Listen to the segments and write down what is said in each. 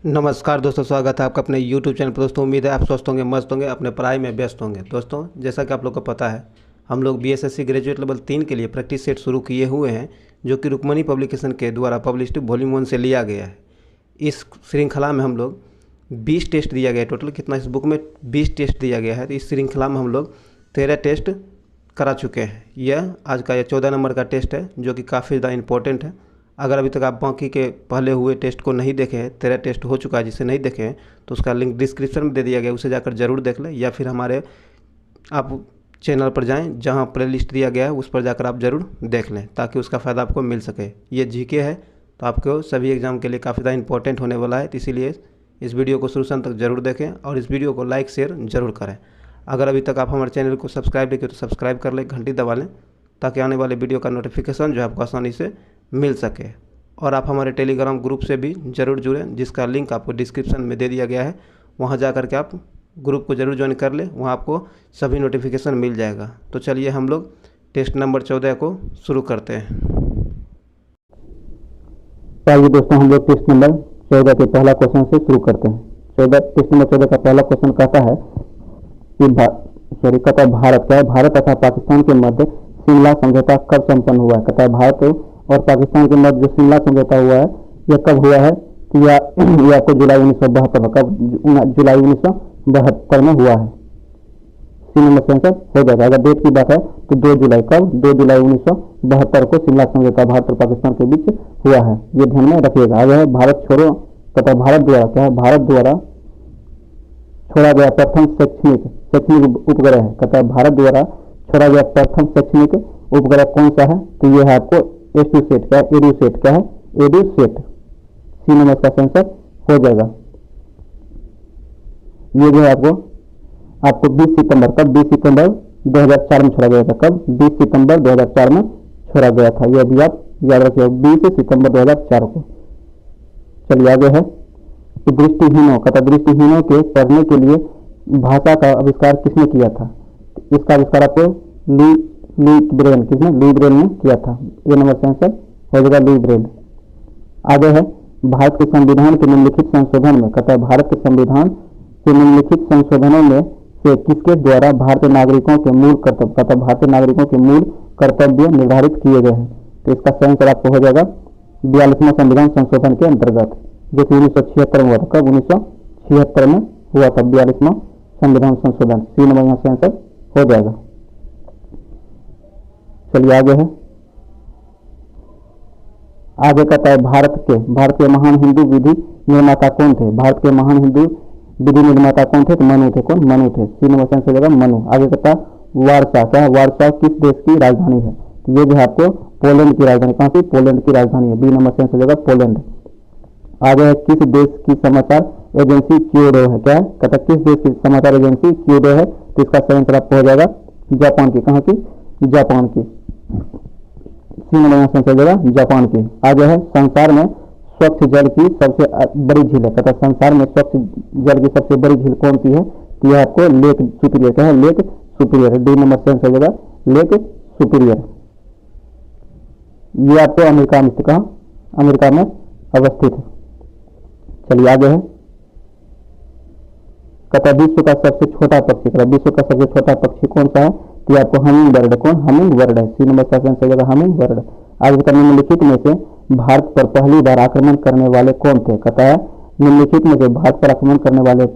नमस्कार दोस्तों, स्वागत है आपका अपने YouTube चैनल पर। दोस्तों उम्मीद है आप स्वस्थ होंगे, मस्त होंगे, अपने पढ़ाई में व्यस्त होंगे। दोस्तों जैसा कि आप लोग को पता है, हम लोग BSSC ग्रेजुएट लेवल 3 के लिए प्रैक्टिस सेट शुरू किए हुए हैं, जो कि रुक्मणी पब्लिकेशन के द्वारा पब्लिश्ड वॉल्यूम 1 से लिया गया है। इस श्रृंखला में हम लोग 20 टेस्ट दिया गया है। टोटल कितना इस बुक में 20 टेस्ट दिया गया है। तो इस श्रृंखला में हम लोग 13 टेस्ट करा चुके हैं। यह आज का 14 नंबर का टेस्ट है, जो कि काफ़ी ज़्यादा इंपॉर्टेंट है। अगर अभी तक आप बाकी के पहले हुए टेस्ट को नहीं देखे हैं, 13 टेस्ट हो चुका है, जिसे नहीं देखे हैं तो उसका लिंक डिस्क्रिप्शन में दे दिया गया, उसे जाकर ज़रूर देख लें, या फिर हमारे आप चैनल पर जाएं, जहां प्लेलिस्ट दिया गया है उस पर जाकर आप ज़रूर देख लें, ताकि उसका फ़ायदा आपको मिल सके। ये जीके है तो आपको सभी एग्ज़ाम के लिए काफ़ी ज़्यादा इंपॉर्टेंट होने वाला है, तो इसीलिए इस वीडियो को शुरू से अंत तक ज़रूर देखें और इस वीडियो को लाइक शेयर ज़रूर करें। अगर अभी तक आप हमारे चैनल को सब्सक्राइब नहीं किए तो सब्सक्राइब कर लें, घंटी दबा लें, ताकि आने वाले वीडियो का नोटिफिकेशन जो है आपको आसानी से मिल सके। और आप हमारे टेलीग्राम ग्रुप से भी ज़रूर जुड़ें, जिसका लिंक आपको डिस्क्रिप्शन में दे दिया गया है। वहां जा कर के आप ग्रुप को ज़रूर ज्वाइन कर लें, वहां आपको सभी नोटिफिकेशन मिल जाएगा। तो चलिए हम लोग टेस्ट नंबर 14 को शुरू करते हैं। चलिए दोस्तों, हम लोग टेस्ट नंबर 14 के पहला क्वेश्चन से शुरू करते हैं। टेस्ट नंबर 14 का पहला क्वेश्चन कहता है कि भारत तथा पाकिस्तान के मध्य शिमला समझौता कब संपन्न हुआ है। कहता है भारत और पाकिस्तान के मध्य जो शिमला समझौता हुआ है यह कब हुआ है, तो यह आपको जुलाई 1972 में, कब जुलाई 1972 में हुआ है। सी नंबर से आंसर हो जाएगा। अगर डेट की बात है तो 2 जुलाई, कब 2 जुलाई 1972 को शिमला समझौता भारत और पाकिस्तान के बीच हुआ है, ये ध्यान में रखिएगा। आगे है भारत छोड़ो, तथा भारत द्वारा क्या है, भारत द्वारा छोड़ा गया प्रथम शैक्षणिक उपग्रह है। कहता है भारत द्वारा छोड़ा गया प्रथम शैक्षणिक उपग्रह कौन सा है, तो यह है आपको एडुसेट का एडुसेट क्या है, एडुसेट। सी नंबर का आंसर हो जाएगा। ये जो है आपको 20 सितंबर, कब 20 सितंबर 2004 में छोड़ा गया था। कब 20 सितंबर 2004 में छोड़ा गया था, यह भी आप याद रखिए, 20 सितंबर 2004 को। चलिए आगे है कि दृष्टिहीनों के पढ़ने के लिए भाषा का आविष्कार किसने किया था। इसका आविष्कार आपको लुई ब्रेल ने किया था। ये नंबर से आंसर हो जाएगा लुई ब्रेल। आगे है भारत के संविधान के निम्नलिखित संशोधन में, कहता है भारत के संविधान के निम्नलिखित संशोधनों में से किसके द्वारा भारतीय नागरिकों के मूल कर्तव्य, कहता है भारतीय नागरिकों के मूल कर्तव्य निर्धारित किए गए हैं। तो इसका सही आंसर आपको हो जाएगा 42वां संविधान संशोधन के अंतर्गत, जो कि 1976 में हुआ था। कब 1976 में हुआ था 42वां संविधान संशोधन। सी नंबर यहाँ से आंसर हो जाएगा। चलिए आगे है, आगे कहता है भारत के महान हिंदू विधि निर्माता कौन थे। भारत के महान हिंदू विधि निर्माता कौन थे, तो मनु थे। कौन, मनु थे। सी नंबर से आंसर हो जाएगा मनु। आगे कहता है वारसा, क्या है वारसा किस देश की राजधानी है, तो ये जो है आपको पोलैंड की राजधानी, कहाँ की, पोलैंड की राजधानी है। बी नंबर से आंसर हो जाएगा पोलैंड। आगे है किस देश की समाचार एजेंसी क्योडो है, क्या है, कहता है किस देश की समाचार एजेंसी क्योडो है, तो इसका सही आंसर आपको हो जाएगा जापान की। कहाँ की, जापान की। सी नंबर यहाँ से आंसर हो जाएगा जापान की। आगे है संसार में स्वच्छ जल की सबसे बड़ी झील है, कहता है संसार में स्वच्छ जल की सबसे बड़ी झील कौन सी है, तो यह आपको लेक सुपीरियर, क्या है, लेक सुपीरियर। डी नंबर से आंसर हो जाएगा लेक सुपीरियर। ये आपको अमेरिका में स्थित, कहाँ, अमेरिका में अवस्थित है। चलिए आगे है, कहता है विश्व का सबसे छोटा पक्षी, कहता है विश्व का सबसे छोटा पक्षी कौन सा है, तो आपको हमिंग बर्ड, कौन, हमिंग बर्ड है। सी नंबर का आंसर हो जाएगा हमिंग बर्ड। आगे कहता है निम्नलिखित में से भारत पर पहली बार आक्रमण करने वाले कौन थे, कहता है निम्नलिखित में से भारत पर आक्रमण करने वाले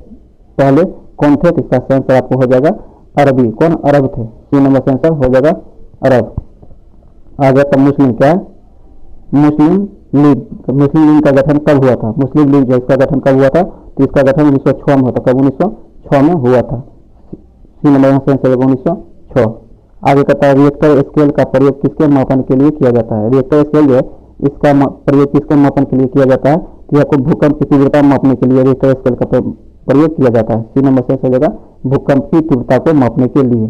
पहले कौन थे, तो इसका आंसर आपको हो जाएगा अरबी, कौन, अरब थे। सी नंबर से आंसर हो जाएगा अरब। आगे तो मुस्लिम, क्या है, मुस्लिम लीग का गठन कब हुआ था, मुस्लिम लीग इसका गठन कब हुआ था, तो इसका गठन 1906 में हुआ था। कब 1906 में हुआ था। सी नंबर यहाँ से आंसर 1906। आगे कहता है रिएक्टर स्केल का प्रयोग किसके मापन के लिए किया जाता है। रिएक्टर स्केल जो है इसका प्रयोग किसके मापन के लिए किया जाता है, तो आपको भूकंप की तीव्रता मापने के लिए रिएक्टर स्केल का प्रयोग किया जाता है। सी नंबर से हो जाएगा भूकंप की तीव्रता को मापने के लिए।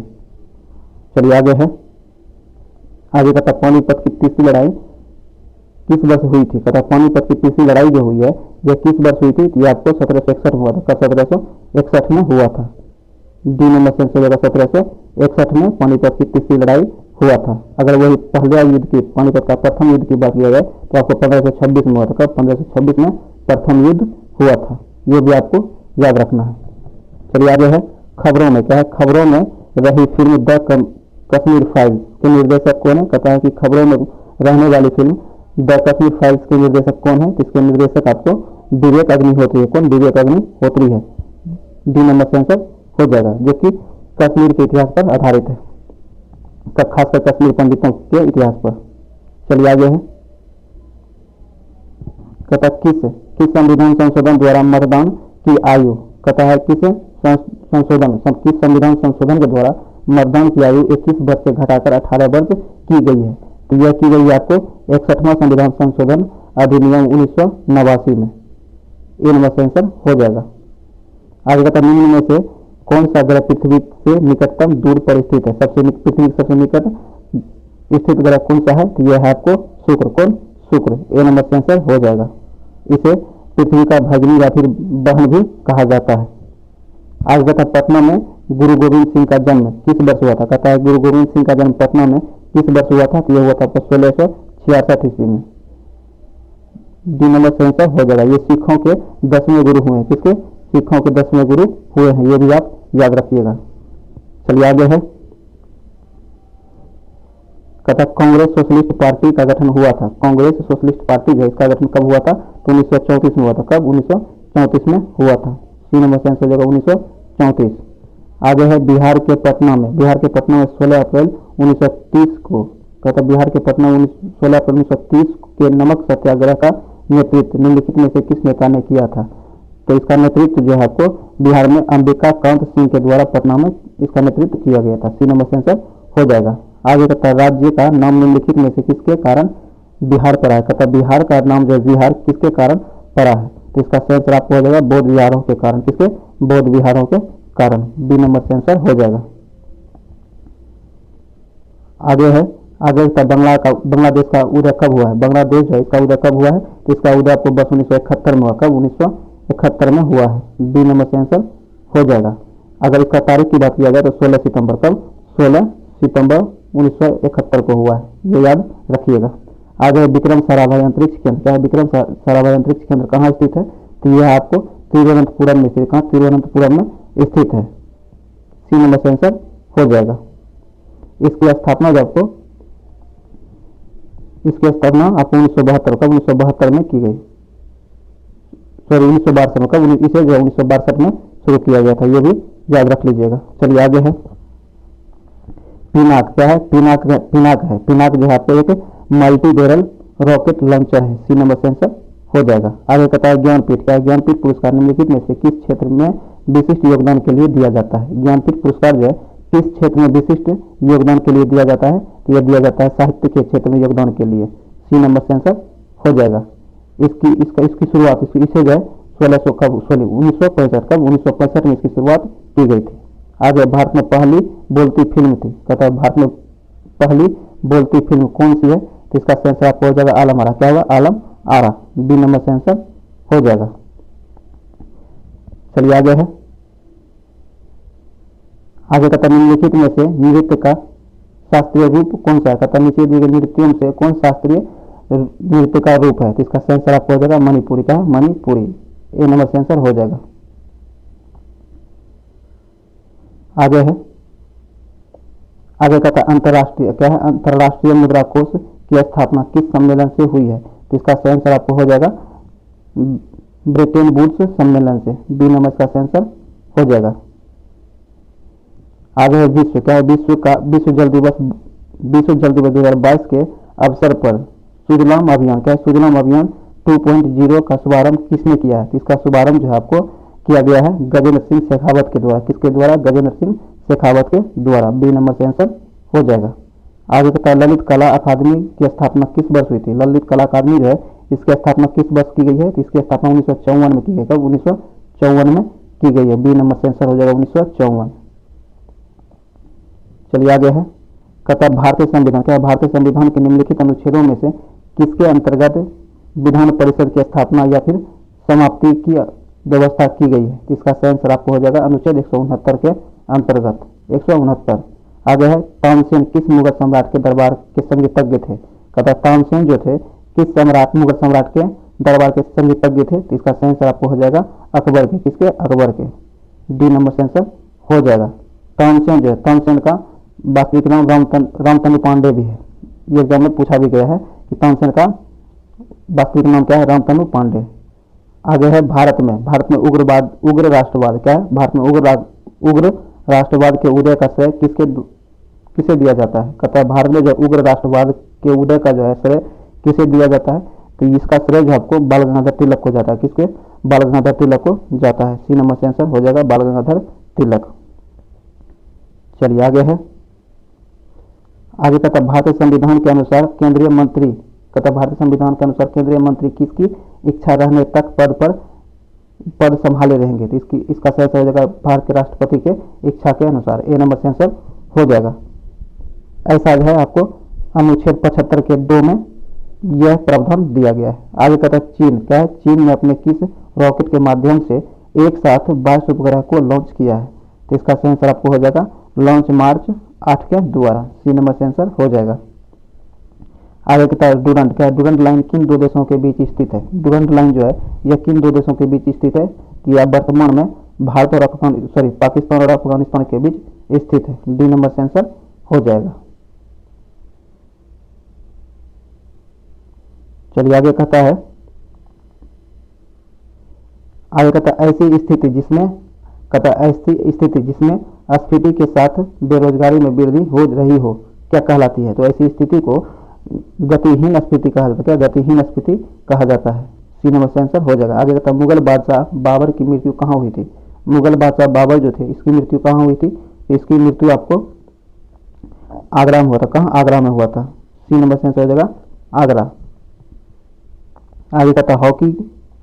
चलिए आगे है, आगे कहता है पानीपत की तीसरी लड़ाई किस वर्ष हुई थी, कहता है पानीपत की तीसरी लड़ाई जो हुई है यह किस वर्ष हुई थी, तो यह आपको 1761 में हुआ था। कब 1761 में हुआ था। डी नंबर से आंसर हो जाएगा 1761 में पानीपत की तीसरी लड़ाई हुआ था। अगर वही पहले युद्ध की, पानीपत का प्रथम युद्ध की बात किया जाए तो आपको 1526 में हुआ था। कब 1526 में प्रथम युद्ध हुआ था, ये भी आपको याद रखना है। चलिए आगे है खबरों में। क्या है, खबरों में रही फिल्म द कश्मीर फाइल्स के निर्देशक कौन है? कहता है कि खबरों में रहने वाली फिल्म द कश्मीर फाइल्स के निर्देशक कौन है? इसके निर्देशक आपको विवेक अग्निहोत्री है। कौन? विवेक अग्निहोत्री है। डी नंबर से आंसर हो जाएगा, जो कि कश्मीर के इतिहास पर आधारित है, खासकर कश्मीर पंडितों के इतिहास पर। चलिए आगे है, कहता किस संविधान संशोधन द्वारा मतदान की आयु, कहता है किस संविधान संशोधन के द्वारा मतदान की आयु 21 वर्ष से घटाकर 18 वर्ष की गई है? तो यह की गई है आपको 61वां संविधान संशोधन अधिनियम 1989 में। ये नंबर से आंसर हो जाएगा। आगे कहता निम्न में से कौन सा ग्रह पृथ्वी से निकटतम दूर पर स्थित है? पृथ्वी सबसे निकट स्थित ग्रह कौन सा है? तो यह है आपको शुक्र। कौन? शुक्र। ए नंबर से आंसर हो जाएगा। इसे पृथ्वी का भगिनी या फिर बहन भी कहा जाता है। आज कहता पटना में गुरु गोविंद सिंह का जन्म किस वर्ष हुआ था? कहता है गुरु गोविंद सिंह का जन्म पटना में किस वर्ष हुआ था? तो यह हुआ था 1666 ईस्वी में। डी नंबर से आंसर हो जाएगा। ये सिखों के 10वें गुरु हुए हैं। किसके? सिखों के 10वें गुरु हुए हैं, ये भी आप याद रखिएगा। चलिए आगे है, कहता कांग्रेस सोशलिस्ट पार्टी का गठन हुआ था। कांग्रेस सोशलिस्ट पार्टी जो है इसका गठन कब हुआ था? तो 1934 में हुआ था। कब? 1934 में हुआ था। सी नंबर से आंसर हो जाएगा 1934। आगे है बिहार के पटना में 16 अप्रैल 1930 को, कहता बिहार के पटना 16 अप्रैल 1930 के नमक सत्याग्रह का नेतृत्व निम्नलिखित में से किस नेता ने किया था? तो इसका नेतृत्व जो है आपको बिहार में अंबिका कांत सिंह के द्वारा पटना में इसका नेतृत्व किया गया था। सी नंबर से आंसर हो जाएगा। आगे कहता राज्य का नाम निम्नलिखित में से किसके कारण बिहार पड़ा है? कहता बिहार का नाम जो है बिहार किसके कारण पड़ा है? तो इसका सही आंसर आपको हो जाएगा बौद्ध विहारों के कारण। किसके? बौद्ध विहारों के कारण। बी नंबर से आंसर हो जाएगा। आगे है, आगे बांग्लादेश का उदय कब हुआ है? बांग्लादेश जो है इसका उदय कब हुआ है? तो इसका उदय आपको बस 1971 में हुआ। कब? 1971 में हुआ है। बी नंबर से आंसर हो जाएगा। अगर इसका तारीख की बात किया जाए तो 16 सितंबर। कब? 16 सितंबर 1971 को हुआ है, ये याद रखिएगा। आगे विक्रम साराभाई अंतरिक्ष केंद्र। क्या है? विक्रम साराभाई अंतरिक्ष केंद्र कहाँ स्थित है? तो यह आपको तिरुवनंतपुरम में स्थित। कहाँ? तिरुवनंतपुरम में स्थित है। सी नंबर से आंसर हो जाएगा। इसकी स्थापना आपको 1972 कब? 1972 में की गई। सॉरी 1962 में। कब? इसे जो 1962 में शुरू किया गया था, ये भी याद रख लीजिएगा। चलिए आगे है पिनाक। क्या है? पिनाक है। पिनाक जो है आपको एक मल्टी बैरल रॉकेट लॉन्चर है। सी नंबर से आंसर हो जाएगा। आगे कहता है ज्ञानपीठ। क्या है? ज्ञानपीठ पुरस्कार निम्नलिखित में से किस क्षेत्र में विशिष्ट योगदान के लिए दिया जाता है? ज्ञानपीठ पुरस्कार जो है किस क्षेत्र में विशिष्ट योगदान के लिए दिया जाता है? तो यह दिया जाता है साहित्य के क्षेत्र में योगदान के लिए। सी नंबर से आंसर हो जाएगा। इसकी शुरुआत इसे जो है 1965 कब? 1965 में इसकी शुरुआत की गई थी। आगे भारत में पहली बोलती फिल्म थी। कहता है भारत में पहली बोलती फिल्म कौन सी है? तो इसका आंसर आपको हो जाएगा आलम आरा। क्या होगा? आलम आरा। बी नंबर से आंसर हो जाएगा। चलिए आगे है, आगे कहता निम्नलिखित में से नृत्य का शास्त्रीय रूप कौन सा है? कहता नीचे दिए गए नृत्यों से कौन शास्त्रीय नृत्य का रूप है? तो इसका आंसर आपको हो जाएगा मणिपुरी। का है? मणिपुरी। ए नंबर से आंसर हो जाएगा। आगे है, आगे कहता अंतरराष्ट्रीय। क्या है? अंतरराष्ट्रीय मुद्रा कोष की स्थापना किस सम्मेलन से हुई है? तो इसका आंसर आपको हो जाएगा ब्रिटेन वुड्स सम्मेलन से। बी नंबर का आंसर हो जाएगा। आगे है विश्व। क्या है? विश्व जल दिवस 2022 के अवसर पर सुजलाम अभियान। क्या है? सुजलाम अभियान 2.0 का शुभारंभ किसने किया है? तो इसका शुभारंभ जो है आपको किया गया है गजेंद्र सिंह शेखावत के द्वारा। किसके द्वारा? गजेंद्र सिंह शेखावत के द्वारा। बी नंबर से आंसर हो जाएगा। आगे कहता है ललित कला अकादमी की स्थापना किस वर्ष हुई थी? ललित कला अकादमी जो है इसकी स्थापना किस वर्ष की गई है? तो इसकी स्थापना 1954 में की गई। कब? 1954 में की गई है। बी नंबर से आंसर हो जाएगा 1954। चलिए आगे है, कहता है भारतीय संविधान। क्या है? भारतीय संविधान के निम्नलिखित अनुच्छेदों में से किसके अंतर्गत विधान परिषद की स्थापना या फिर समाप्ति की व्यवस्था की गई है? इसका आंसर आपको हो जाएगा अनुच्छेद 169 के अंतर्गत। 169। आगे है तानसेन किस मुगल सम्राट के दरबार के संगीतज्ञ थे? कहता है तानसेन जो थे किस मुगल सम्राट के दरबार के संगीतज्ञ थे, तो इसका सही आंसर आपको हो जाएगा अकबर के। किसके? अकबर के। डी नंबर से आंसर हो जाएगा। तानसेन जो है, तानसेन का वास्तविक नाम रामतनु पांडे भी है। ये एग्जाम में पूछा भी गया है कि तानसेन का वास्तविक नाम क्या है? रामतनु पांडे। आगे है भारत में उग्रवाद, उग्र राष्ट्रवाद क्या है? भारत में उग्र राष्ट्रवाद के उदय का श्रेय किसे दिया जाता है? कहता है भारत में जो उग्र राष्ट्रवाद के उदय का जो है श्रेय किसे दिया जाता है? तो इसका श्रेय जो आपको बाल गंगाधर तिलक को जाता है। किसके? बाल गंगाधर तिलक को जाता है। सी नंबर से आंसर हो जाएगा बाल गंगाधर तिलक। चलिए आगे है, आगे कहता भारतीय संविधान के अनुसार केंद्रीय मंत्री, कहता भारतीय संविधान के अनुसार केंद्रीय मंत्री किसकी इच्छा रहने तक पद संभाले रहेंगे? तो इसका सही हो जाएगा भारत के राष्ट्रपति के इच्छा के अनुसार। ए नंबर से आंसर हो जाएगा। ऐसा जो है आपको अनुच्छेद 75 के 2 में यह प्रावधान दिया गया है। आगे कहता है चीन क्या है? चीन ने अपने किस रॉकेट के माध्यम से एक साथ 22 उपग्रह को लॉन्च किया है? तो इसका सही आंसर आपको हो जाएगा लॉन्च मार्च 8 के द्वारा। सी नंबर से आंसर हो जाएगा। आगे कहता है डूरंट क्या है? डूरंट लाइन किन दो देशों के बीच स्थित है? डूरंट लाइन जो है यह किन दो देशों के बीच स्थित है? कि यह वर्तमान में भारत और पाकिस्तान और अफगानिस्तान के बीच स्थित है। डी नंबर से आंसर हो जाएगा। चलिए आगे कहता है, ऐसी स्थिति जिसमें स्फीति के साथ बेरोजगारी में वृद्धि हो रही हो क्या कहलाती है? तो ऐसी स्थिति को गतिहीन स्फीति कहा जाता है। क्या? गतिहीन स्फीति कहा जाता है। सी नंबर से आंसर हो जाएगा। आगे कहता है मुगल बादशाह बाबर की मृत्यु कहाँ हुई थी? मुगल बादशाह बाबर जो थे इसकी मृत्यु कहाँ हुई थी? इसकी मृत्यु आपको आगरा में हुआ था। कहाँ? आगरा में हुआ था। सी नंबर से आंसर हो जाएगा आगरा। आगे कहता है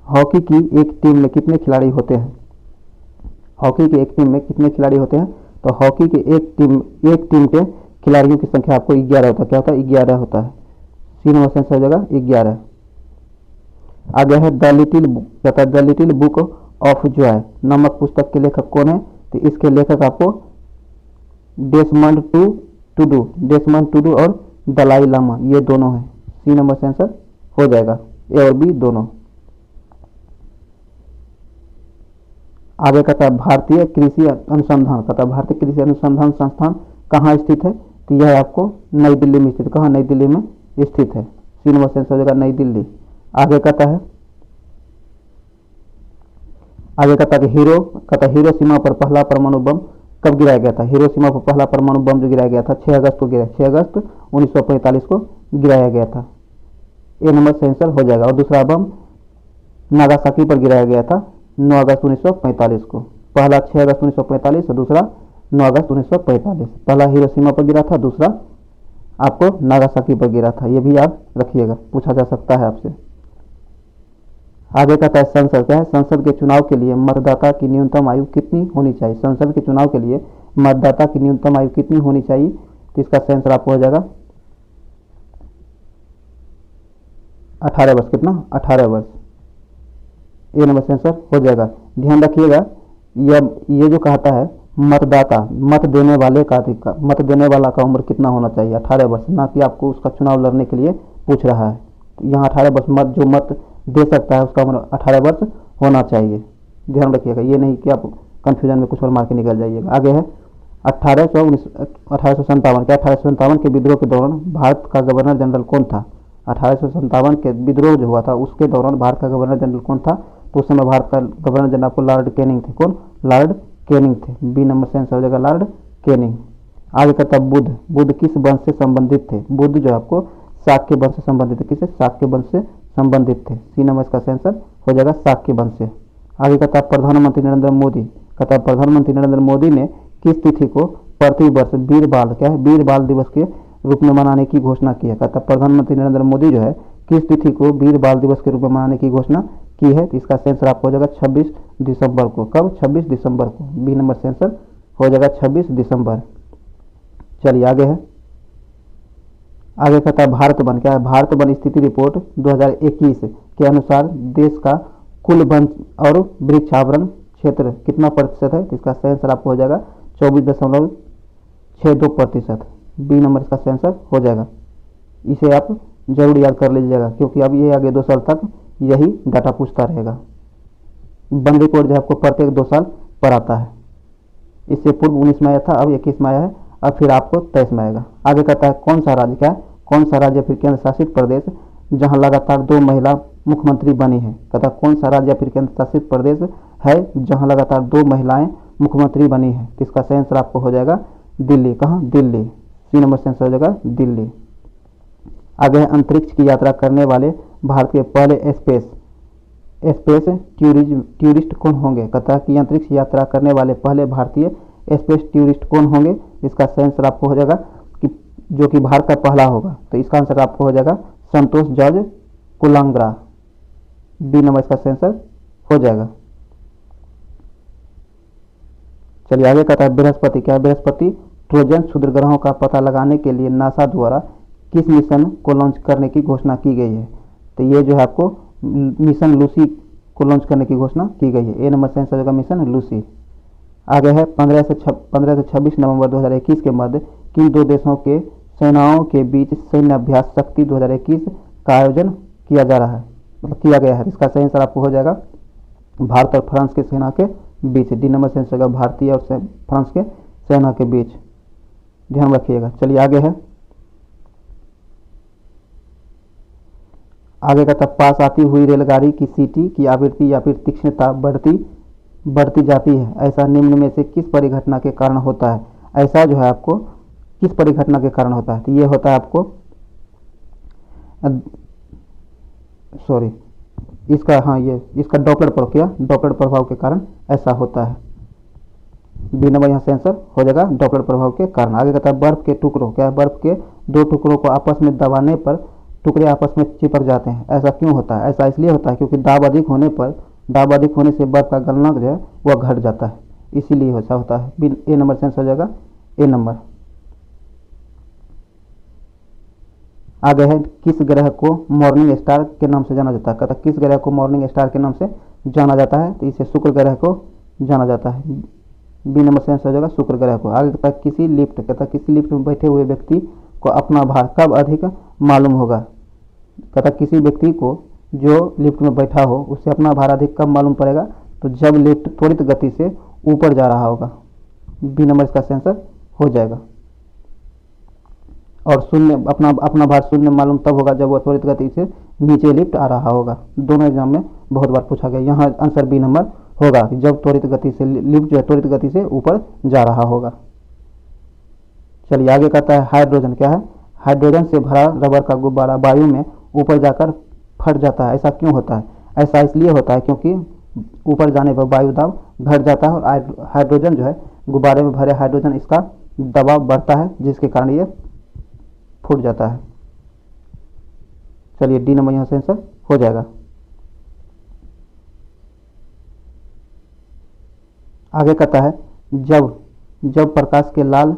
हॉकी की एक टीम में कितने खिलाड़ी होते हैं? हॉकी की एक टीम में कितने खिलाड़ी होते हैं? तो हॉकी की एक टीम के खिलाड़ियों की संख्या आपको 11 होता है। क्या होता है? 11 होता है। सी नंबर से आंसर हो जाएगा 11। आगे है the little book of Joy नामक पुस्तक के लेखक कौन है? तो इसके लेखक आपको डेसमंड टुडू और दलाई लामा ये दोनों हैं। सी नंबर से आंसर हो जाएगा। ए और बी दोनों। आगे कहता है भारतीय कृषि अनुसंधान, कहता है भारतीय कृषि अनुसंधान संस्थान कहाँ स्थित है? तो यह आपको नई दिल्ली में स्थित। कहाँ? नई दिल्ली में स्थित है। सी नंबर से आंसर हो जाएगा नई दिल्ली। आगे कहता है हिरोशिमा पर पहला परमाणु बम कब गिराया गया था? हिरोशिमा पर पहला परमाणु बम जो गिराया गया था 6 अगस्त को गिरा, 6 अगस्त 1945 को गिराया गया था। ए नंबर से आंसर हो जाएगा। और दूसरा बम नागासाकी पर गिराया गया था 9 अगस्त 1945 को। पहला 6 अगस्त 1945 और दूसरा 9 अगस्त 1945। पहला हिरोशिमा पर गिरा था, दूसरा आपको नागासाकी पर गिरा था। ये भी याद रखिएगा, पूछा जा सकता है आपसे। आगे कहता है संसद क्या है? संसद के चुनाव के लिए मतदाता की न्यूनतम आयु कितनी होनी चाहिए? संसद के चुनाव के लिए मतदाता की न्यूनतम आयु कितनी होनी चाहिए? तो इसका सही आंसर आपको हो जाएगा 18 वर्ष। कितना? 18 वर्ष। ए नंबर से आंसर हो जाएगा। ध्यान रखिएगा ये जो कहता है मतदाता, मत देने वाला का उम्र कितना होना चाहिए? 18 वर्ष, ना कि आपको उसका चुनाव लड़ने के लिए पूछ रहा है। यहाँ 18 वर्ष जो मत दे सकता है उसका उम्र 18 वर्ष होना चाहिए। ध्यान रखिएगा, ये नहीं कि आप कंफ्यूजन में कुछ और मार के निकल जाइएगा। आगे है 1857 क्या? 1857 के विद्रोह के दौरान भारत का गवर्नर जनरल कौन था? 1857 के विद्रोह जो हुआ था उसके दौरान भारत का गवर्नर जनरल कौन था? तो उस समय भारत का गवर्नर जनरल आपको लॉर्ड कैनिंग थे। कौन? लॉर्ड कैनिंग थे। बी नंबर से आंसर हो जाएगा लॉर्ड कैनिंग। आगे कहता है बुद्ध किस वंश से संबंधित थे? बुद्ध जो आपको शाक्य वंश से संबंधित थे। किससे? शाक्य वंश से संबंधित थे। सी नंबर इसका आंसर हो जाएगा शाक्य वंश से। आगे कहता है प्रधानमंत्री नरेंद्र मोदी, कहता है प्रधानमंत्री नरेंद्र मोदी ने किस तिथि को प्रतिवर्ष वीर बाल क्या है? वीर बाल दिवस के रूप में मनाने की घोषणा की है। कहता है प्रधानमंत्री नरेंद्र मोदी जो है किस तिथि को वीर बाल दिवस के रूप में मनाने की घोषणा की है? तो इसका आंसर आपको हो जाएगा 26 दिसंबर को। कब? 26 दिसंबर को। बी नंबर से आंसर हो जाएगा 26 दिसंबर। चलिए आगे है, आगे कहता है भारत वन क्या है? भारत वन स्थिति रिपोर्ट 2021 के अनुसार देश का कुल वन और वृक्षावरण क्षेत्र कितना प्रतिशत है? तो इसका सही आंसर आपको हो जाएगा 24.62%। बी नंबर इसका आंसर हो जाएगा। इसे आप जरूर याद कर लीजिएगा क्योंकि अब ये आगे 2 साल तक यही डाटा पूछता रहेगा। वन रिपोर्ट जो आपको प्रत्येक 2 साल पर आता है। इससे पूर्व 19 में आया था, अब 21 में आया है, अब फिर आपको 23 में आएगा। आगे कहता है कौन सा राज्य, क्या है, कौन सा राज्य फिर केंद्र शासित प्रदेश जहां लगातार 2 महिला मुख्यमंत्री बनी है। कहता है कौन सा राज्य फिर केंद्र शासित प्रदेश है जहां लगातार 2 महिलाएं मुख्यमंत्री बनी है। इसका सही आंसर आपको हो जाएगा दिल्ली। कहाँ, दिल्ली। सी नंबर से आंसर हो जाएगा दिल्ली। आगे है अंतरिक्ष की यात्रा करने वाले भारत के पहले स्पेस टूरिस्ट कौन होंगे। कहता है कि अंतरिक्ष यात्रा करने वाले पहले भारतीय स्पेस टूरिस्ट कौन होंगे। इसका सही आंसर आपको हो जाएगा कि जो कि भारत का पहला होगा, तो इसका आंसर आपको हो जाएगा संतोष जॉर्ज कुलांग्रा। बी नंबर इसका सही आंसर हो जाएगा। चलिए आगे कहता है बृहस्पति, क्या है, बृहस्पति ट्रोजन क्षुद्र ग्रहों का पता लगाने के लिए नासा द्वारा किस मिशन को लॉन्च करने की घोषणा की गई है। तो ये जो है आपको मिशन लूसी को लॉन्च करने की घोषणा की गई है। ए नंबर से आंसर होगा मिशन लूसी। आगे है 15 से 26 नवंबर 2021 के मध्य किन 2 देशों के सेनाओं के बीच सैन्य अभ्यास शक्ति 2021 का आयोजन किया जा रहा है, मतलब किया गया है। इसका सही आंसर आपको हो जाएगा भारत और फ्रांस के सेना के बीच। डी नंबर से आंसर होगा भारतीय और फ्रांस के सेना के बीच, ध्यान रखिएगा। चलिए आगे है, आगे कहता पास आती हुई रेलगाड़ी की सीटी की आवृत्ति या फिर तीक्ष्णता बढ़ती जाती है, ऐसा निम्न में से किस परिघटना के कारण होता है। ऐसा जो है आपको किस परिघटना के कारण होता है, तो ये होता है आपको सॉरी इसका, हाँ ये इसका डॉपलर प्रभाव, क्या डॉपलर प्रभाव के कारण ऐसा होता है। बी नंबर यहाँ से आंसर हो जाएगा डॉपलर प्रभाव के कारण। आगे कहता है बर्फ के टुकड़ों, क्या है, बर्फ के 2 टुकड़ों को आपस में दबाने पर टुकड़े आपस में चिपक जाते हैं, ऐसा क्यों होता है। ऐसा इसलिए होता है क्योंकि दाब अधिक होने से बर्फ का गलनांक जो है वह घट जाता है, इसीलिए ऐसा होता है। बी ए नंबर से आंसर हो जाएगा ए नंबर। आगे है किस ग्रह को मॉर्निंग स्टार के नाम से जाना जाता है। कहता है किस ग्रह को मॉर्निंग स्टार के नाम से जाना जाता है, तो इसे शुक्र ग्रह को जाना जाता है। बी नंबर से आंसर हो जाएगा शुक्र ग्रह को। आगे कहता है किसी लिफ्ट में बैठे हुए व्यक्ति को अपना भार कब अधिक मालूम होगा। कहता किसी व्यक्ति को जो लिफ्ट में बैठा हो उससे अपना भार अधिक कब मालूम पड़ेगा, तो जब लिफ्ट त्वरित गति से ऊपर जा रहा होगा। बी नंबर इसका आंसर हो जाएगा। और शून्य अपना भार शून्य मालूम तब होगा जब वह त्वरित गति से नीचे लिफ्ट आ रहा होगा। दोनों एग्जाम में बहुत बार पूछा गया, यहाँ आंसर बी नंबर होगा कि जब त्वरित गति से लिफ्ट जो है त्वरित गति से ऊपर जा रहा होगा। चलिए आगे कहता है हाइड्रोजन, क्या है, हाइड्रोजन से भरा रबर का गुब्बारा वायु में ऊपर जाकर फट जाता है, ऐसा क्यों होता है। ऐसा इसलिए होता है क्योंकि ऊपर जाने पर वायु दाब घट जाता है और हाइड्रोजन जो है गुब्बारे में भरे हाइड्रोजन इसका दबाव बढ़ता है जिसके कारण ये फूट जाता है। चलिए डी नंबर यहाँ से आंसर हो जाएगा। आगे कहता है जब प्रकाश के लाल,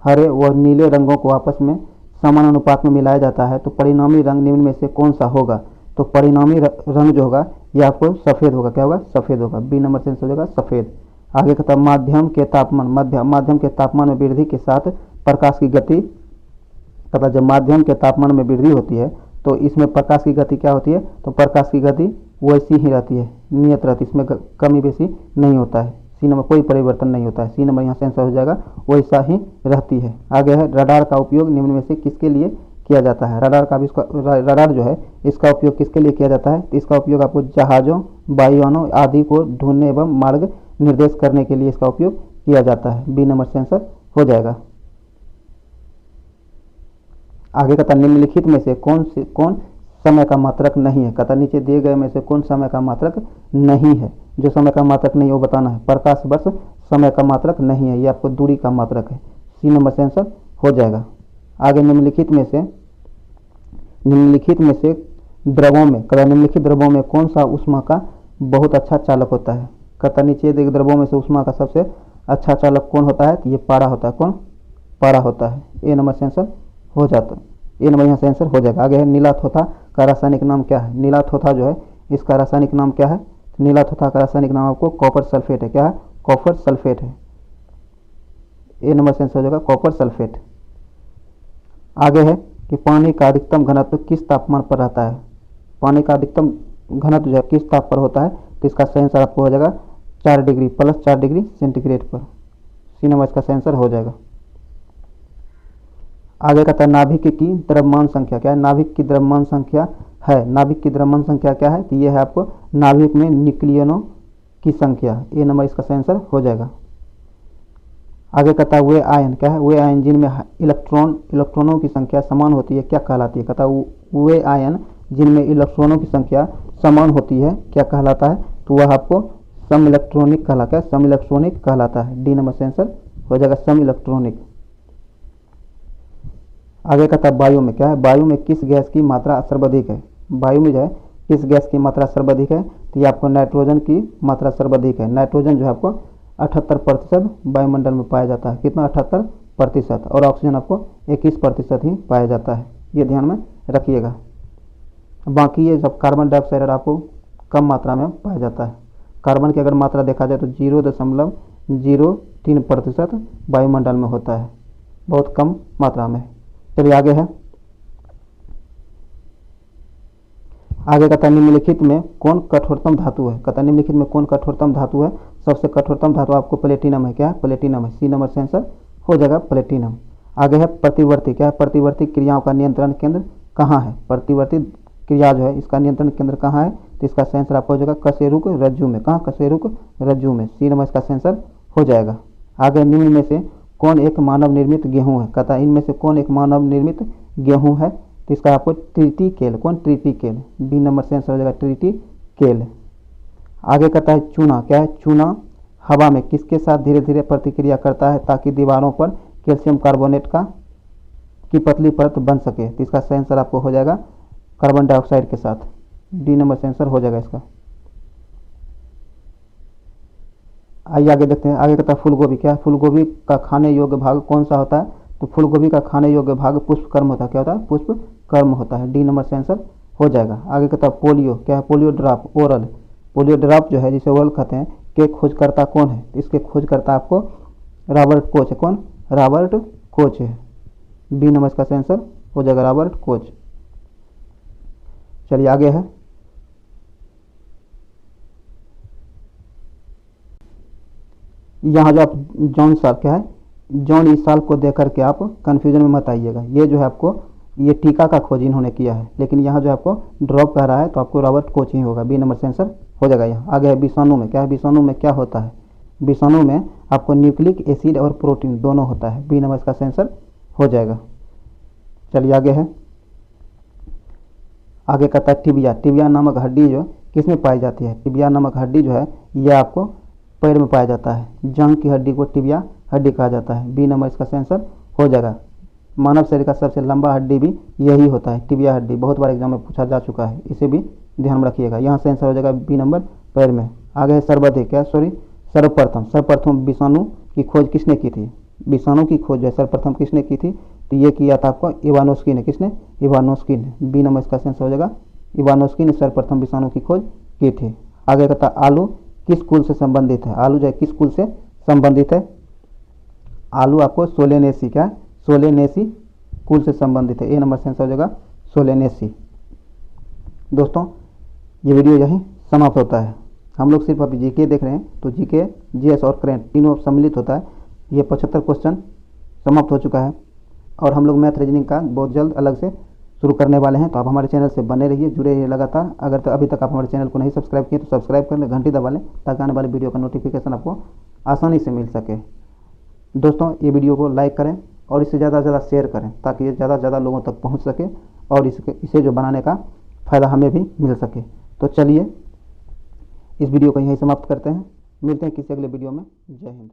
हरे व नीले रंगों को आपस में समान अनुपात में मिलाया जाता है तो परिणामी रंग निम्न में से कौन सा होगा। तो परिणामी रंग जो होगा यह आपको सफ़ेद होगा, क्या होगा, सफ़ेद होगा। बी नंबर से आंसर हो जाएगा सफ़ेद। आगे कहता है माध्यम के तापमान में वृद्धि के साथ प्रकाश की गति, कहता जब माध्यम के तापमान में वृद्धि होती है तो इसमें प्रकाश की गति क्या होती है, तो प्रकाश की गति वैसी ही रहती है, नियत रहती है, इसमें कमी बेसी नहीं होता है। सी नंबर कोई परिवर्तन नहीं होता है। सी नंबर यहाँ से आंसर हो जाएगा वैसा ही रहती है। आगे है रडार का उपयोग निम्न में से किसके लिए किया जाता है। रडार जो है इसका उपयोग किसके लिए किया जाता है, तो इसका उपयोग आपको जहाज़ों, वायुयानों आदि को ढूंढने एवं मार्ग निर्देश करने के लिए इसका उपयोग किया जाता है। बी नंबर से आंसर हो जाएगा। आगे कहता निम्नलिखित में से कौन समय का मात्रक नहीं है। कहता नीचे दिए गए में से कौन समय का मात्रक नहीं है। जो समय का मात्रक नहीं है वो बताना है। प्रकाश वर्ष समय का मात्रक नहीं है, ये आपको दूरी का मात्रक है। सी नंबर से आंसर हो जाएगा। आगे निम्नलिखित में से द्रवों में, कहता निम्नलिखित द्रवों में कौन सा ऊष्मा का बहुत अच्छा चालक होता है। कहता नीचे दिए द्रवों में से ऊष्मा का सबसे अच्छा चालक कौन होता है, तो ये पारा होता है। कौन, पारा होता है। ए नंबर से आंसर हो जाता है। ए नंबर यहाँ से आंसर हो जाएगा। आगे है नीलाथोथा का रासायनिक नाम क्या है। नीलाथोथा जो है इसका रासायनिक नाम क्या है, नीलाथोथा का रासायनिक नाम आपको कॉपर सल्फेट है। क्या है, कॉपर सल्फेट है। ए नंबर से आंसर हो जाएगा कॉपर सल्फेट। आगे है कि पानी का अधिकतम घनत्व किस तापमान पर रहता है। पानी का अधिकतम घनत्व जो है किस ताप पर होता है, तो इसका सही आंसर आपको हो जाएगा 4 डिग्री प्लस 4 डिग्री सेंटीग्रेड पर। सी नंबर इसका सही आंसर हो जाएगा। आगे कहता है नाभिक की द्रव्यमान संख्या क्या है, नाभिक की द्रव्यमान संख्या है, नाभिक की द्रव्यमान संख्या क्या है, तो ये है आपको नाभिक में न्यूक्लियनों की संख्या, ए नंबर इसका सही आंसर हो जाएगा। आगे कहता है वे आयन क्या है, वे आयन जिनमें इलेक्ट्रॉनों की संख्या समान होती है क्या कहलाती है, कहता है वे आयन जिनमें इलेक्ट्रॉनों की संख्या समान होती है क्या कहलाता है, तो वह आपको सम इलेक्ट्रॉनिक कहलाता है, सम इलेक्ट्रॉनिक कहलाता है। डी नंबर से आंसर हो जाएगा सम इलेक्ट्रॉनिक। आगे कहता है वायु में क्या है, वायु में किस गैस की मात्रा सर्वाधिक है, वायु में जो है किस गैस की मात्रा सर्वाधिक है, तो ये आपको नाइट्रोजन की मात्रा सर्वाधिक है। नाइट्रोजन जो है आपको 78% वायुमंडल में पाया जाता है, कितना 78%, और ऑक्सीजन आपको 21% ही पाया जाता है, ये ध्यान में रखिएगा। बाकी ये सब कार्बन डाइऑक्साइड आपको कम मात्रा में पाया जाता है। कार्बन की अगर मात्रा देखा जाए तो 0.03% वायुमंडल में होता है, बहुत कम मात्रा में। चलिए आगे है, आगे कहता है निम्नलिखित में कौन कठोरतम धातु है, कहता है निम्नलिखित में कौन कठोरतम धातु है, सबसे कठोरतम धातु आपको प्लेटिनम है, क्या है प्लेटिनम है, सी नंबर से आंसर हो जाएगा प्लेटिनम। आगे है प्रतिवर्ती क्या है, प्रतिवर्ती क्रियाओं का नियंत्रण केंद्र कहाँ है, प्रतिवर्ती क्रिया जो है इसका नियंत्रण केंद्र कहाँ है, तो इसका सही आंसर आपको हो जाएगा कशेरुक रज्जु में, कहाँ कशेरुक रज्जु में, सी नंबर इसका सही आंसर हो जाएगा। आगे निम्न में से कौन एक मानव निर्मित गेहूँ है, कहता है इनमें से कौन एक मानव निर्मित गेहूँ है, तो इसका आपको ट्रिटिकेल, कौन ट्रिटिकेल, बी नंबर से आंसर हो जाएगा ट्रिटिकेल। आगे कहता है चूना क्या है, चूना हवा में किसके साथ धीरे धीरे प्रतिक्रिया करता है ताकि दीवारों पर कैल्शियम कार्बोनेट की पतली परत बन सके, तो इसका सही आंसर आपको हो जाएगा कार्बन डाइऑक्साइड के साथ, डी नंबर से आंसर हो जाएगा इसका। आइए आगे देखते हैं, आगे कहता है फूलगोभी क्या है, फूलगोभी का खाने योग्य भाग कौन सा होता है, तो फूलगोभी का खाने योग्य भाग पुष्पकर्म होता है, क्या होता है पुष्पकर्म होता है, डी नंबर से आंसर हो जाएगा। आगे कहता है पोलियो क्या है, polio drop oral, polio drop जो है जिसे ओरल कहते हैं, के खोजकर्ता कौन है, इसके खोजकर्ता आपको रॉबर्ट कोच है, कौन रॉबर्ट कोच है, बी नंबर इसका आंसर हो जाएगा रॉबर्ट कोच। चलिए आगे है, यहाँ जो आप जॉन साल क्या है, जॉन इस साल को देख करके आप कन्फ्यूजन में मत आइएगा, ये जो है आपको ये टीका का खोज इन्होंने किया है, लेकिन यहाँ जो आपको ड्रॉप कह रहा है तो आपको रॉबर्ट कोच ही होगा, बी नंबर से आंसर हो जाएगा। यहाँ आगे है विषाणु में क्या है, विषाणु में क्या होता है, विषाणु में आपको न्यूक्लिक एसिड और प्रोटीन दोनों होता है, बी नंबर इसका आंसर हो जाएगा। चलिए आगे है, आगे कहता है टिबिया, टिबिया नामक हड्डी जो किस में पाई जाती है, टिबिया नामक हड्डी जो है यह आपको पैर में पाया जाता है, जंग की हड्डी को टिबिया हड्डी कहा जाता है, बी नंबर इसका आंसर हो जाएगा। मानव शरीर का सबसे लंबा हड्डी भी यही होता है, टिबिया हड्डी, बहुत बार एग्जाम में पूछा जा चुका है, इसे भी ध्यान में रखिएगा। यहाँ से आंसर हो जाएगा बी नंबर पैर में। आगे है सर्वाधिक क्या, सर्वप्रथम विषाणु की खोज किसने की थी, विषाणु की खोज है सर्वप्रथम किसने की थी, तो ये किया था आपको इवानोस्की ने, किसने इवानोस्की ने, बी नंबर इसका आंसर हो जाएगा इवानोस्की ने सर्वप्रथम विषाणु की खोज की थी। आगे कहता आलू किस कुल से संबंधित है, आलू जो है किस कुल से संबंधित है, आलू आपको सोलेनेसी क्या है, सोलेनेसी कुल से संबंधित है, ए नंबर से आंसर हो जाएगा सोलेनेसी। दोस्तों ये वीडियो यहीं समाप्त होता है। हम लोग सिर्फ अभी जीके देख रहे हैं, तो जीके जीएस और करेंट तीनों सम्मिलित होता है। ये 75 क्वेश्चन समाप्त हो चुका है और हम लोग मैथ रीजनिंग का बहुत जल्द अलग से शुरू करने वाले हैं, तो आप हमारे चैनल से बने रहिए, जुड़े रहिए लगातार। अगर तो अभी तक आप हमारे चैनल को नहीं सब्सक्राइब किए तो सब्सक्राइब कर लें, घंटी दबा लें ताकि आने वाले वीडियो का नोटिफिकेशन आपको आसानी से मिल सके। दोस्तों ये वीडियो को लाइक करें और इसे ज़्यादा से ज़्यादा शेयर करें ताकि ये ज़्यादा से ज़्यादा लोगों तक पहुंच सके और इसे जो बनाने का फ़ायदा हमें भी मिल सके। तो चलिए इस वीडियो को यहीं समाप्त करते हैं, मिलते हैं किसी अगले वीडियो में। जय हिंद।